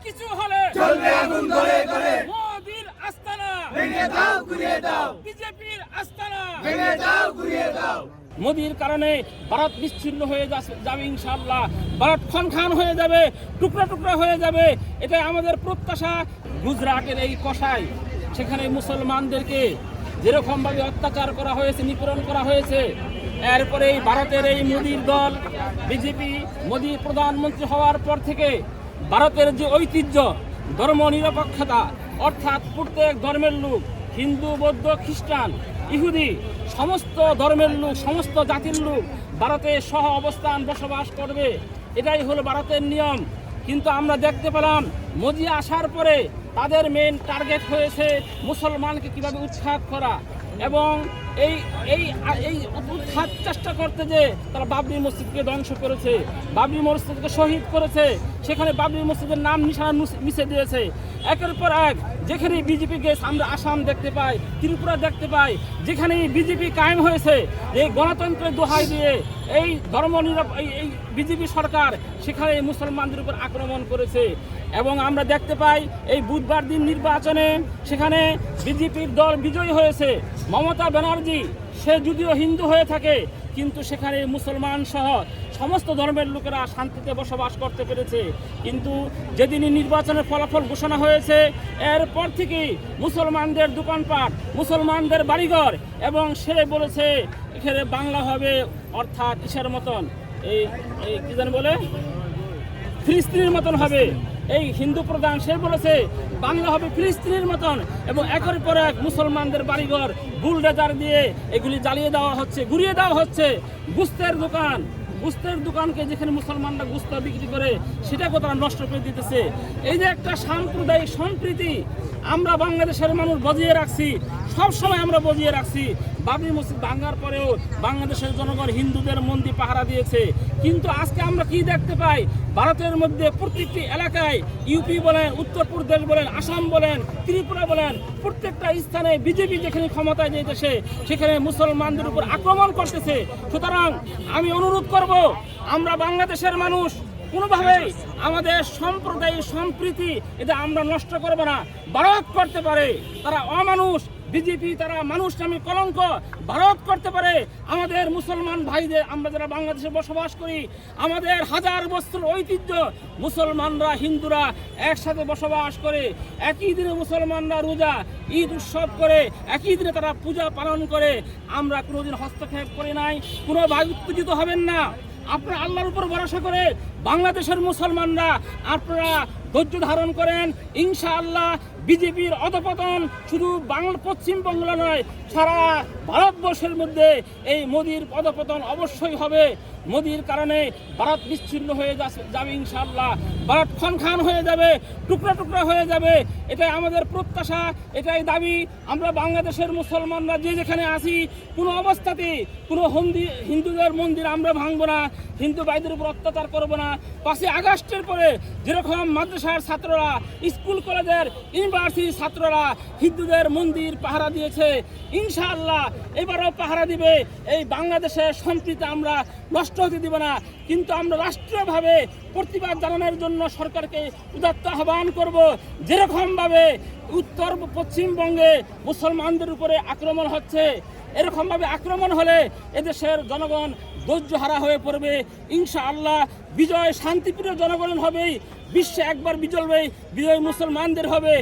কিছু হলে চলবে আগুন ধরে ধরে মোদির আস্তানা ভেঙে দাও ঘুরিয়ে দাও বিজেপির আস্তানা ভেঙে দাও ঘুরিয়ে দাও। মোদির কারণে ভারত বিচ্ছিন্ন হয়ে যাবে ইনশাআল্লাহ, ভারত খান হয়ে যাবে, টুকরা টুকরা হয়ে যাবে, এটাই আমাদের প্রত্যাশা। গুজরাটের এই কসাই, সেখানে মুসলমানদেরকে যেরকমভাবে অত্যাচার করা হয়েছে, নিপীড়ন করা হয়েছে, এরপরে এই ভারতের এই মোদির দল বিজেপি, মোদি প্রধানমন্ত্রী হওয়ার পর থেকে ভারতের যে ঐতিহ্য, ধর্ম নিরপেক্ষতা, অর্থাৎ প্রত্যেক ধর্মের লোক, হিন্দু, বৌদ্ধ, খ্রিস্টান, ইহুদি, সমস্ত ধর্মের লোক, সমস্ত জাতির লোক ভারতে সহ অবস্থান বসবাস করবে, এটাই হলো ভারতের নিয়ম। কিন্তু আমরা দেখতে পেলাম মোদি আসার পরে তাদের মেইন টার্গেট হয়েছে মুসলমানকে কিভাবে উৎখাত করা, এবং এই এই এই উৎখাত চেষ্টা করতে যে তারা বাবরি মসজিদকে ধ্বংস করেছে, বাবরি মসজিদকে শহীদ করেছে, সেখানে বাবরি মসজিদের নাম নিশানা মিশে দিয়েছে। একের পর এক যেখানে বিজেপিকে আমরা আসাম দেখতে পাই, ত্রিপুরা দেখতে পাই, যেখানে বিজেপি কায়েম হয়েছে, এই গণতন্ত্রের দোহাই দিয়ে এই এই বিজেপি সরকার সেখানে মুসলমানদের উপর আক্রমণ করেছে। এবং আমরা দেখতে পাই এই বুধবার দিন নির্বাচনে সেখানে বিজেপির দল বিজয়ী হয়েছে। মমতা ব্যানার্জি সে যদিও হিন্দু হয়ে থাকে, কিন্তু সেখানে মুসলমান সহ সমস্ত ধর্মের লোকেরা শান্তিতে বসবাস করতে পেরেছে। কিন্তু যেদিনই নির্বাচনের ফলাফল ঘোষণা হয়েছে, এরপর থেকেই মুসলমানদের দোকানপাট, মুসলমানদের বাড়িঘর, এবং সে বলেছে এখানে বাংলা হবে, অর্থাৎ ইসের মতন, এই কি জানি বলে, ফিলিস্তিনের মতন হবে। এই হিন্দু প্রধান সে বলেছে বাংলা হবে ফিলিস্তিনের মতন, এবং একের পর এক মুসলমানদের বাড়িঘর বুলডোজার দিয়ে এগুলি জ্বালিয়ে দেওয়া হচ্ছে, গুড়িয়ে দেওয়া হচ্ছে। গুস্তের দোকানকে যেখানে মুসলমানরা গুস্ত বিক্রি করে সেটাকে তারা নষ্ট করে দিতেছে। এই যে একটা সাম্প্রদায়িক সম্প্রীতি আমরা বাংলাদেশের মানুষ বজিয়ে রাখছি, সবসময় আমরা বজিয়ে রাখছি। বাবরি মসজিদ ভাঙার পরেও বাংলাদেশের জনগণ হিন্দুদের মন্দির পাহারা দিয়েছে। কিন্তু আজকে আমরা কি দেখতে পাই, ভারতের মধ্যে প্রত্যেকটি এলাকায়, ইউপি বলেন, উত্তরপ্রদেশ বলেন, আসাম বলেন, ত্রিপুরা বলেন, প্রত্যেকটা স্থানে বিজেপি যেখানে ক্ষমতায় যেতেছে সেখানে মুসলমানদের উপর আক্রমণ করতেছে। সুতরাং আমি অনুরোধ করব, আমরা বাংলাদেশের মানুষ কোনোভাবেই আমাদের সম্প্রদায়ের সম্প্রীতি এটা আমরা নষ্ট করব না। ভারত করতে পারে, তারা অমানুষ, বিজেপি তারা মানুষ নামে কলঙ্ক, ভারত করতে পারে। আমাদের মুসলমান ভাইদের, আমরা যারা বাংলাদেশে বসবাস করি, আমাদের হাজার বছর ঐতিহ্য, মুসলমানরা হিন্দুরা একসাথে বসবাস করে, একই দিনে মুসলমানরা রোজা ঈদ উৎসব করে, একই দিনে তারা পূজা পালন করে। আমরা কোনোদিন হস্তক্ষেপ করি নাই, কোনোভাবে উত্তেজিত হবেন না। আপনারা আল্লাহর উপর ভরসা করে বাংলাদেশের মুসলমানরা আপনারা ধৈর্য ধারণ করেন। ইনশাআল্লাহ বিজেপির অধপতন শুধু পশ্চিমবঙ্গ নয়, সারা ভারতবর্ষের মধ্যে এই মোদির অধপতন অবশ্যই হবে। মোদির কারণে ভারত বিচ্ছিন্ন হয়ে যাবে ইনশাআল্লাহ, ভারত খান হয়ে যাবে, টুকরা টুকরা হয়ে যাবে, এটাই আমাদের প্রত্যাশা, এটাই দাবি। আমরা বাংলাদেশের মুসলমানরা যে যেখানে আছি, কোনো অবস্থাতেই কোনো হিন্দুদের মন্দির আমরা ভাঙবো না, হিন্দু ভাইদের উপর অত্যাচার করবো না। 5ই আগস্টের পরে যেরকম মাদ্রাসার ছাত্ররা, স্কুল কলেজের, ইউনিভার্সিটির ছাত্ররা হিন্দুদের মন্দির পাহারা দিয়েছে, ইনশাআল্লাহ এবারও পাহারা দিবে। এই বাংলাদেশের সম্প্রীতি আমরা নষ্ট হতে দিব না। কিন্তু আমরা রাষ্ট্রীয়ভাবে প্রতিবাদ জানানোর জন্য সরকারকে উদাত্ত আহ্বান করব, যেরকমভাবে উত্তর পশ্চিমবঙ্গে মুসলমানদের উপরে আক্রমণ হচ্ছে, এরকমভাবে আক্রমণ হলে এদেশের জনগণ ধৈর্যহারা হয়ে পড়বে। ইনশাআল্লাহ বিজয় শান্তিপ্রিয় জনগণ হবেই, বিশ্বে একবার বিজয় মুসলমানদের হবে।